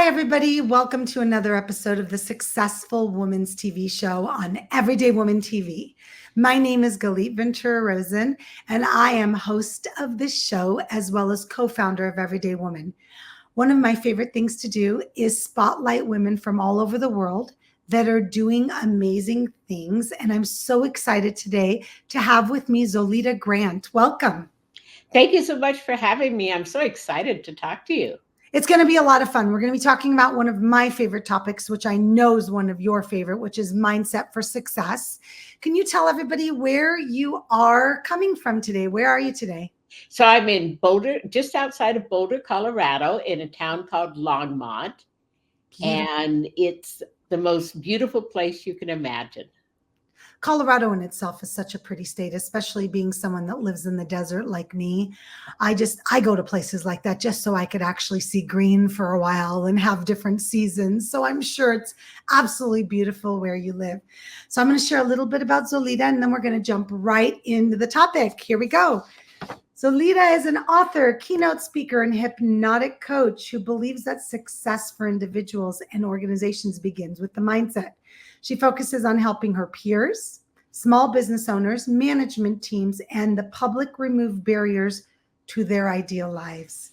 Hi, everybody. Welcome to another episode of the Successful Woman's TV show on Everyday Woman TV. My name is Galit Ventura Rosen, and I am host of this show as well as co-founder of Everyday Woman. One of my favorite things to do is spotlight women from all over the world that are doing amazing things. And I'm so excited today to have with me Zoilita Grant. Welcome. Thank you so much for having me. I'm so excited to talk to you. It's going to be a lot of fun. We're going to be talking about one of my favorite topics, which I know is one of your favorite, which is mindset for success. Can you tell everybody where you are coming from today? Where are you today? So I'm in Boulder, just outside of Boulder, Colorado, in a town called Longmont. Beautiful. And it's the most beautiful place you can imagine. Colorado in itself is such a pretty state, especially being someone that lives in the desert like me. I go to places like that just so I could actually see green for a while and have different seasons. So I'm sure it's absolutely beautiful where you live. So I'm going to share a little bit about Zoilita, and then we're going to jump right into the topic. Here we go. Zoilita is an author, keynote speaker, and hypnotic coach who believes that success for individuals and organizations begins with the mindset. She focuses on helping her peers, small business owners, management teams, and the public remove barriers to their ideal lives.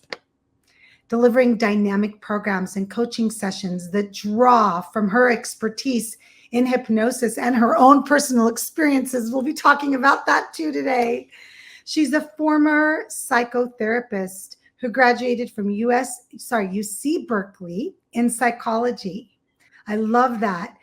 Delivering dynamic programs and coaching sessions that draw from her expertise in hypnosis and her own personal experiences. We'll be talking about that too today. She's a former psychotherapist who graduated from UC Berkeley in psychology. I love that.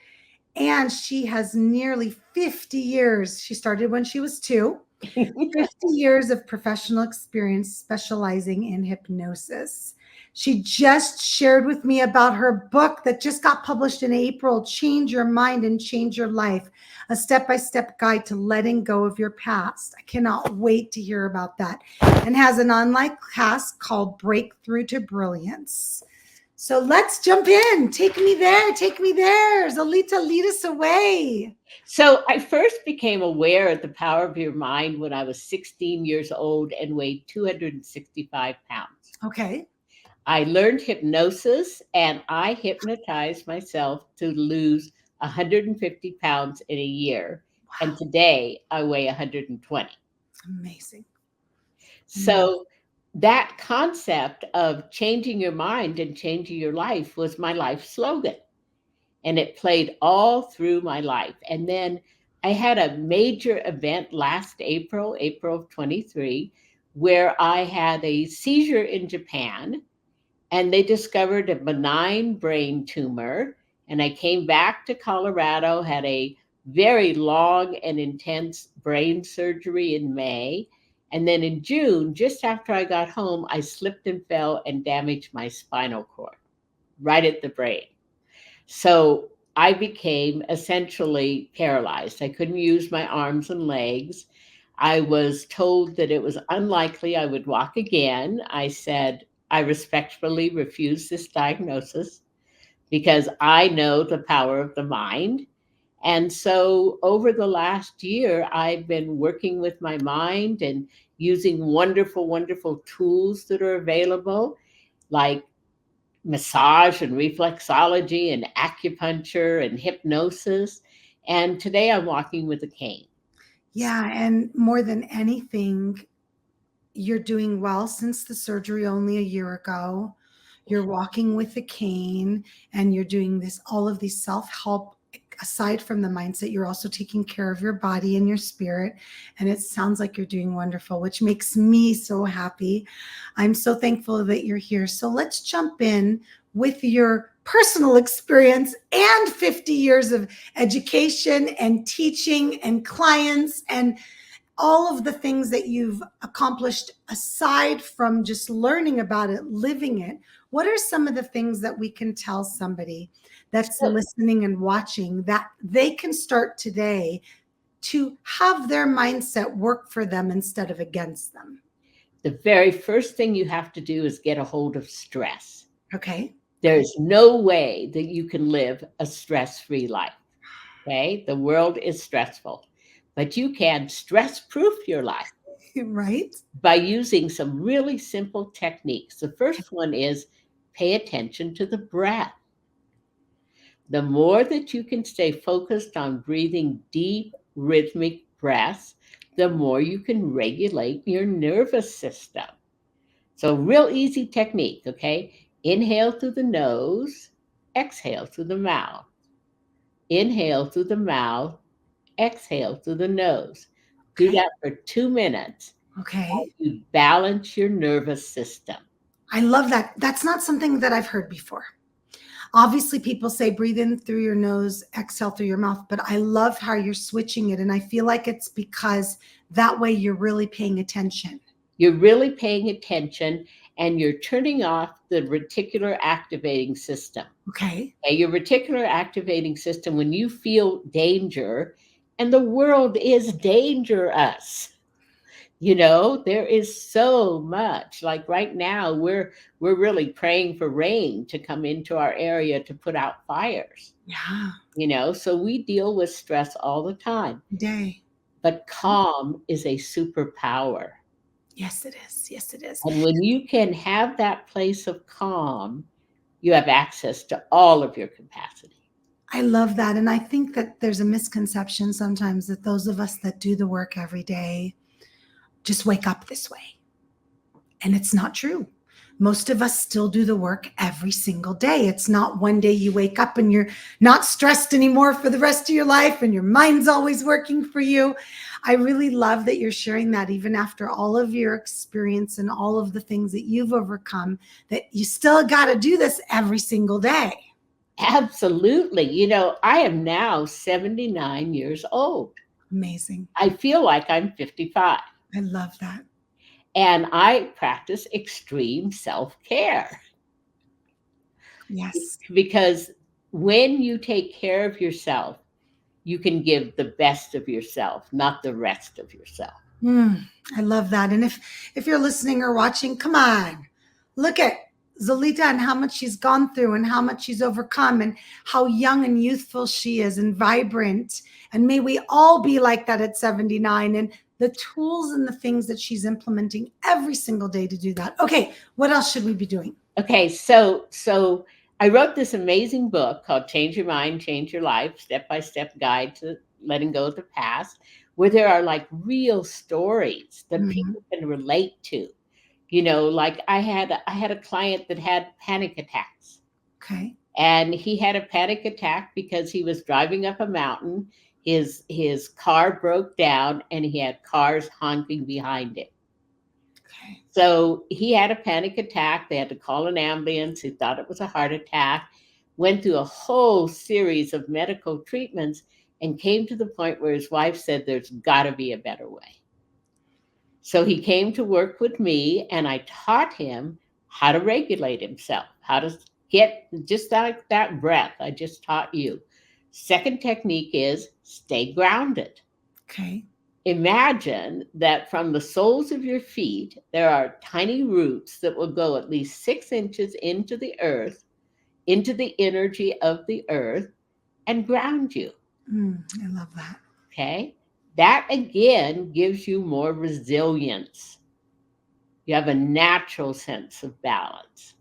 And she has nearly 50 years. She started when she was 2, 50 years of professional experience specializing in hypnosis. She just shared with me about her book that just got published in April, Change Your Mind and Change Your Life, a step-by-step guide to letting go of your past. I cannot wait to hear about that. And has an online class called Breakthrough to Brilliance. So let's jump in. Take me there. Take me there. Zoilita, lead us away. So I first became aware of the power of your mind when I was 16 years old and weighed 265 pounds. Okay. I learned hypnosis and I hypnotized myself to lose 150 pounds in a year. Wow. And today I weigh 120. Amazing. So that concept of changing your mind and changing your life was my life slogan. And it played all through my life. And then I had a major event last April of 23, where I had a seizure in Japan, and they discovered a benign brain tumor. And I came back to Colorado, had a very long and intense brain surgery in May. And then in June, just after I got home, I slipped and fell and damaged my spinal cord right at the brain. So I became essentially paralyzed. I couldn't use my arms and legs. I was told that it was unlikely I would walk again. I said, I respectfully refuse this diagnosis because I know the power of the mind. And so over the last year, I've been working with my mind and using wonderful, wonderful tools that are available, like massage and reflexology and acupuncture and hypnosis. And today I'm walking with a cane. Yeah. And more than anything, you're doing well since the surgery only a year ago. You're walking with a cane and you're doing all of these self-help. Aside from the mindset, you're also taking care of your body and your spirit. And it sounds like you're doing wonderful, which makes me so happy. I'm so thankful that you're here. So let's jump in with your personal experience and 50 years of education and teaching and clients and all of the things that you've accomplished aside from just learning about it, living it. What are some of the things that we can tell somebody that's listening and watching that they can start today to have their mindset work for them instead of against them? The very first thing you have to do is get a hold of stress. Okay. There's no way that you can live a stress-free life. Okay. The world is stressful, but you can stress-proof your life. Right. By using some really simple techniques. The first one is pay attention to the breath. The more that you can stay focused on breathing deep, rhythmic breaths, the more you can regulate your nervous system. So, real easy technique, okay? Inhale through the nose, exhale through the mouth. Inhale through the mouth, exhale through the nose. Do Okay. that for 2 minutes. Okay. You balance your nervous system. I love that. That's not something that I've heard before. Obviously, people say breathe in through your nose, exhale through your mouth, but I love how you're switching it. And I feel like it's because that way you're really paying attention. You're really paying attention and you're turning off the reticular activating system. Okay. Your reticular activating system, when you feel danger, and the world is dangerous. There is so much. Like right now, we're really praying for rain to come into our area to put out fires. Yeah. So we deal with stress all the time. Day. But calm is a superpower. Yes, it is. Yes, it is. And when you can have that place of calm, you have access to all of your capacity. I love that. And I think that there's a misconception sometimes that those of us that do the work every day just wake up this way. And it's not true. Most of us still do the work every single day. It's not one day you wake up and you're not stressed anymore for the rest of your life and your mind's always working for you. I really love that you're sharing that even after all of your experience and all of the things that you've overcome, that you still got to do this every single day. Absolutely. I am now 79 years old. Amazing. I feel like I'm 55. I love that. And I practice extreme self-care. Yes. Because when you take care of yourself, you can give the best of yourself, not the rest of yourself. I love that. And if you're listening or watching, come on, look at Zoilita and how much she's gone through and how much she's overcome and how young and youthful she is and vibrant. And may we all be like that at 79, and the tools and the things that she's implementing every single day to do that. Okay, what else should we be doing? Okay, so I wrote this amazing book called Change Your Mind, Change Your Life, Step-by-Step Guide to Letting Go of the Past, where there are like real stories that people can relate to. Like I had a client that had panic attacks. Okay. And he had a panic attack because he was driving up a mountain. His car broke down and he had cars honking behind him. Okay. So he had a panic attack. They had to call an ambulance. He thought it was a heart attack, went through a whole series of medical treatments and came to the point where his wife said, there's got to be a better way. So he came to work with me and I taught him how to regulate himself, how to get just that breath I just taught you. Second technique is stay grounded. Okay. Imagine that from the soles of your feet, there are tiny roots that will go at least 6 inches into the earth, into the energy of the earth, and ground you. I love that. Okay. That again gives you more resilience. You have a natural sense of balance.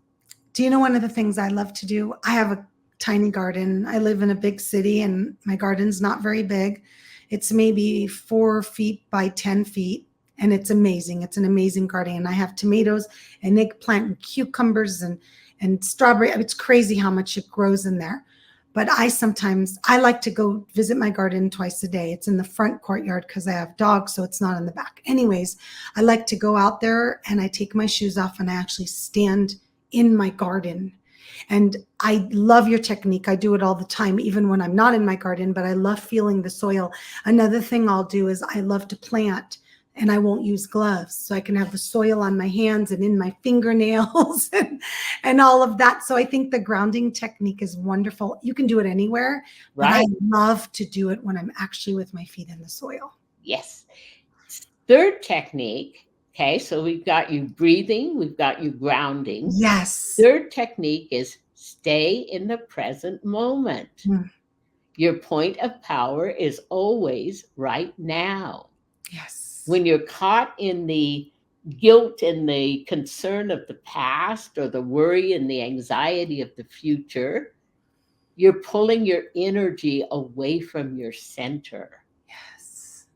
Do you know one of the things I love to do? I have a tiny garden. I live in a big city and my garden's not very big. It's maybe 4 feet by 10 feet. And it's amazing. It's an amazing garden. And I have tomatoes and eggplant and cucumbers and strawberry. It's crazy how much it grows in there. But I like to go visit my garden twice a day. It's in the front courtyard because I have dogs, so it's not in the back. Anyways, I like to go out there and I take my shoes off and I actually stand in my garden. And I love your technique. I do it all the time, even when I'm not in my garden, but I love feeling the soil. Another thing I'll do is I love to plant and I won't use gloves. So I can have the soil on my hands and in my fingernails and all of that. So I think the grounding technique is wonderful. You can do it anywhere, Right. But I love to do it when I'm actually with my feet in the soil. Yes. Third technique. Okay, so we've got you breathing, we've got you grounding. Yes. Third technique is stay in the present moment. Your point of power is always right now. Yes. When you're caught in the guilt and the concern of the past or the worry and the anxiety of the future, you're pulling your energy away from your center. Yes.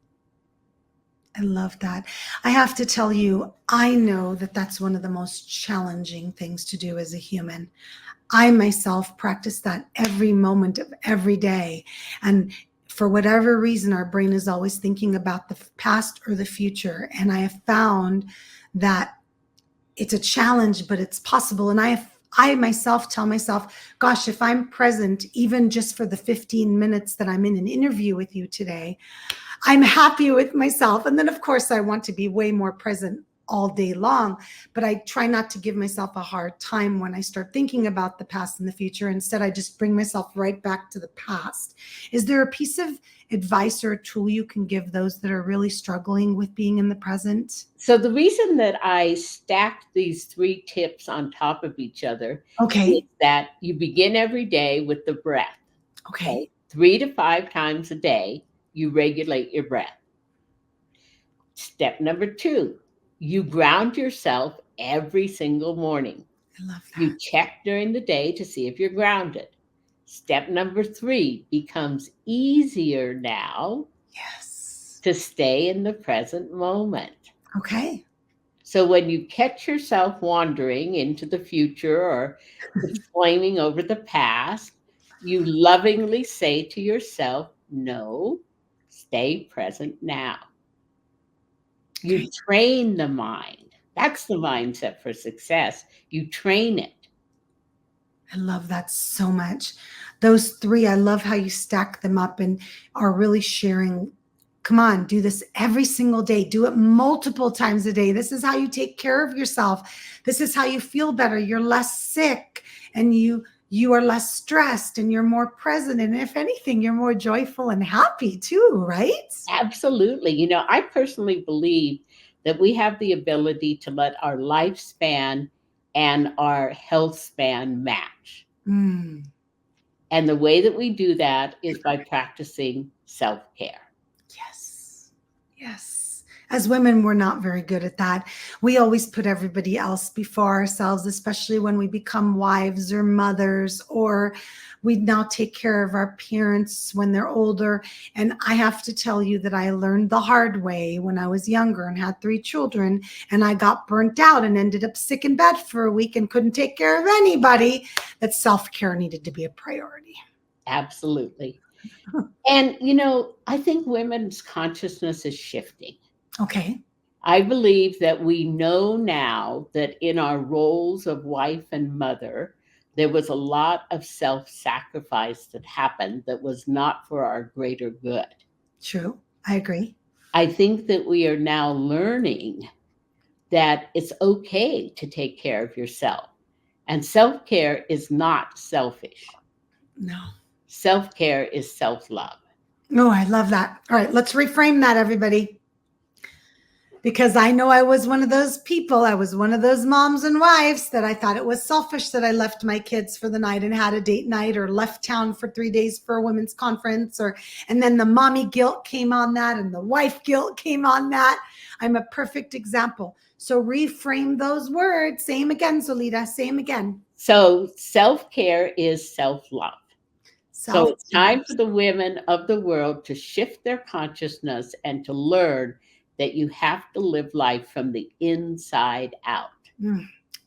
I love that. I have to tell you, I know that that's one of the most challenging things to do as a human. I myself practice that every moment of every day. And for whatever reason, our brain is always thinking about the past or the future. And I have found that it's a challenge, but it's possible. And I myself tell myself, gosh, if I'm present, even just for the 15 minutes that I'm in an interview with you today, I'm happy with myself. And then, of course, I want to be way more present all day long, but I try not to give myself a hard time when I start thinking about the past and the future. Instead, I just bring myself right back to the past. Is there a piece of advice or a tool you can give those that are really struggling with being in the present? So the reason that I stacked these 3 tips on top of each other is Okay. that you begin every day with the breath. Okay. Okay. 3 to 5 times a day, you regulate your breath. Step number 2, you ground yourself every single morning. I love You that. check during the day to see if you're grounded. Step number 3 becomes easier now Yes. to stay in the present moment. Okay. So when you catch yourself wandering into the future or exclaiming over the past, you lovingly say to yourself, no, stay present now. You Okay. train the mind. That's the mindset for success. You train it. I love that so much. Those 3, I love how you stack them up and are really sharing. Come on, do this every single day. Do it multiple times a day. This is how you take care of yourself. This is how you feel better. You're less sick and you are less stressed and you're more present. And if anything, you're more joyful and happy too, right? Absolutely. I personally believe that we have the ability to let our lifespan and our health span match. Mm. And the way that we do that is by practicing self-care. Yes. Yes. As women, we're not very good at that. We always put everybody else before ourselves, especially when we become wives or mothers, or we now take care of our parents when they're older. And I have to tell you that I learned the hard way when I was younger and had 3 children, and I got burnt out and ended up sick in bed for a week and couldn't take care of anybody, that self-care needed to be a priority. Absolutely. And, I think women's consciousness is shifting. Okay. I believe that we know now that in our roles of wife and mother, there was a lot of self-sacrifice that happened that was not for our greater good. True. I agree. I think that we are now learning that it's okay to take care of yourself. And self-care is not selfish. No. Self-care is self-love. Oh, I love that. All right, let's reframe that, everybody. Because I know I was one of those people. I was one of those moms and wives that I thought it was selfish that I left my kids for the night and had a date night, or left town for 3 days for a women's conference, and then the mommy guilt came on that and the wife guilt came on that. I'm a perfect example. So reframe those words. Say them again, Zoilita. Say them again. So self-care is self-love. So Self. it's time for the women of the world to shift their consciousness and to learn that you have to live life from the inside out.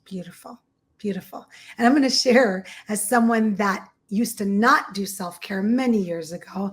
Beautiful. Beautiful. And I'm going to share, as someone that used to not do self-care many years ago,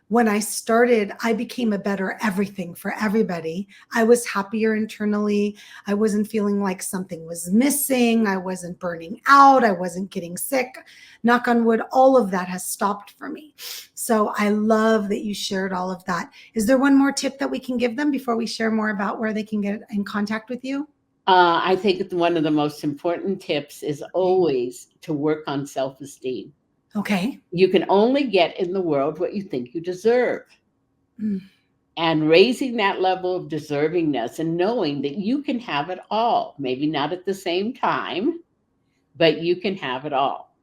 when I started, I became a better everything for everybody. I was happier internally. I wasn't feeling like something was missing. I wasn't burning out. I wasn't getting sick. Knock on wood, all of that has stopped for me. So I love that you shared all of that. Is there one more tip that we can give them before we share more about where they can get in contact with you? I think one of the most important tips is always to work on self-esteem. Okay. You can only get in the world what you think you deserve. Mm. And raising that level of deservingness and knowing that you can have it all, maybe not at the same time, but you can have it all.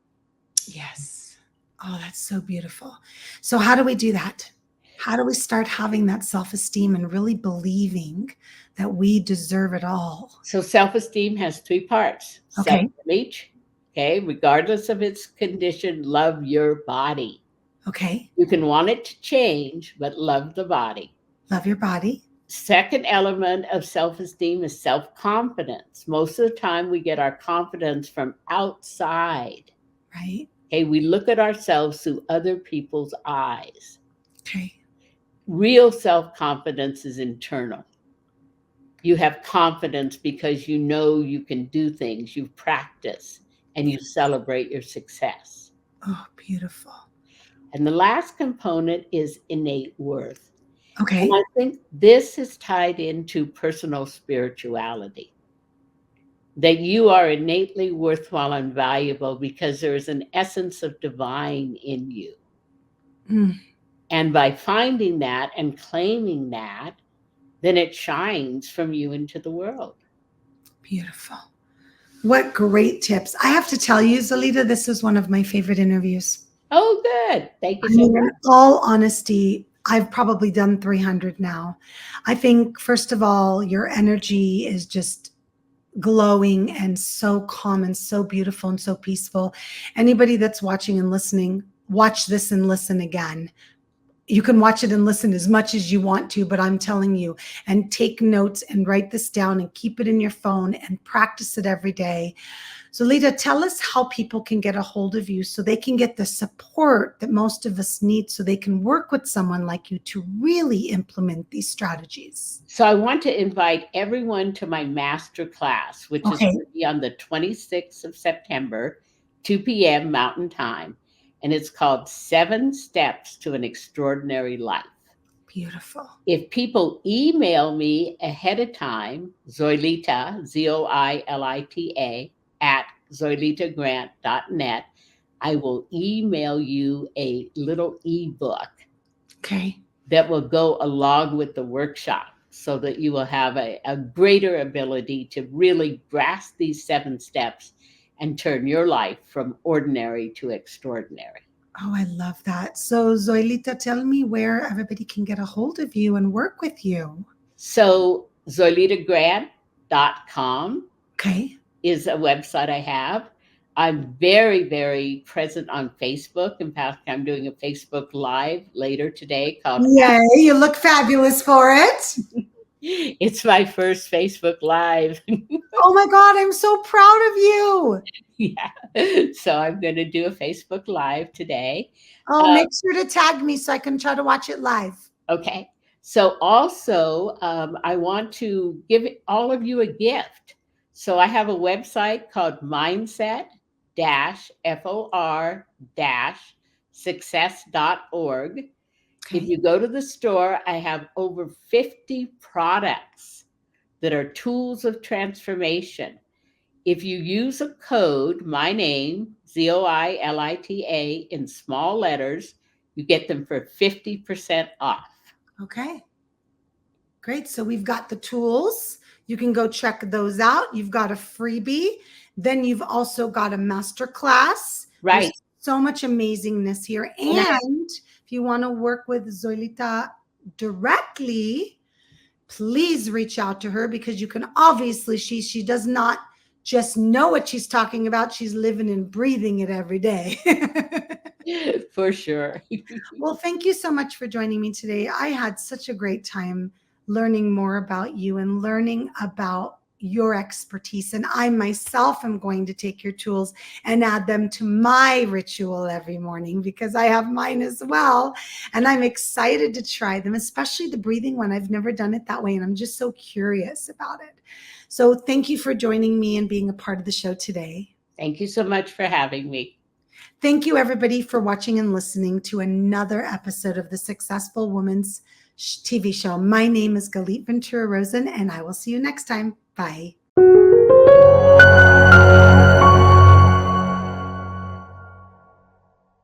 Yes. Oh, that's so beautiful. So how do we do that? How do we start having that self-esteem and really believing that we deserve it all. So self-esteem has three parts. Okay. Self-image, okay, regardless of its condition, love your body. Okay. You can want it to change, but love the body. Love your body. Second element of self-esteem is self-confidence. Most of the time we get our confidence from outside. Right. Okay, we look at ourselves through other people's eyes. Okay. Real self-confidence is internal. You have confidence because you know you can do things, you practice, and you celebrate your success. Oh, beautiful. And the last component is innate worth. Okay. And I think this is tied into personal spirituality, that you are innately worthwhile and valuable because there is an essence of divine in you. Mm. And by finding that and claiming that, then it shines from you into the world. Beautiful. What great tips. I have to tell you, Zoilita, this is one of my favorite interviews. Oh, good. Thank you I so mean, much. in all honesty, I've probably done 300 now. I think, first of all, your energy is just glowing and so calm and so beautiful and so peaceful. Anybody that's watching and listening, watch this and listen again. You can watch it and listen as much as you want to, but I'm telling you, and take notes and write this down and keep it in your phone and practice it every day. So Lita, tell us how people can get a hold of you so they can get the support that most of us need so they can work with someone like you to really implement these strategies. So I want to invite everyone to my master class, which is going to be on the 26th of September, 2 p.m. Mountain Time. And it's called 7 Steps to an Extraordinary Life. Beautiful. If people email me ahead of time, Zoilita, Zoilita, at zoilitagrant.net, I will email you a little ebook that will go along with the workshop so that you will have a greater ability to really grasp these 7 steps and turn your life from ordinary to extraordinary. Oh, I love that. So Zoilita, tell me where everybody can get a hold of you and work with you. So zoilitagrant.com is a website I have. I'm very, very present on Facebook. In fact, I'm doing a Facebook Live later today called Yay, you look fabulous for it. It's my first Facebook Live. Oh my God, I'm so proud of you. Yeah. So I'm going to do a Facebook Live today. Oh, make sure to tag me so I can try to watch it live. Okay. So also, I want to give all of you a gift. So I have a website called mindset-for-success.org. If you go to the store, I have over 50 products that are tools of transformation. If you use a code, my name, Zoilita, in small letters, you get them for 50% off. Okay. Great. So we've got the tools. You can go check those out. You've got a freebie. Then you've also got a masterclass. Right. There's so much amazingness here. And if you want to work with Zoilita directly, please reach out to her because you can obviously, she does not just know what she's talking about. She's living and breathing it every day. For sure. Well, thank you so much for joining me today. I had such a great time learning more about you and learning about your expertise. And I myself am going to take your tools and add them to my ritual every morning because I have mine as well. And I'm excited to try them, especially the breathing one. I've never done it that way. And I'm just so curious about it. So thank you for joining me and being a part of the show today. Thank you so much for having me. Thank you, everybody, for watching and listening to another episode of the Successful Woman's TV show. My name is Galit Ventura Rosen, and I will see you next time. Bye.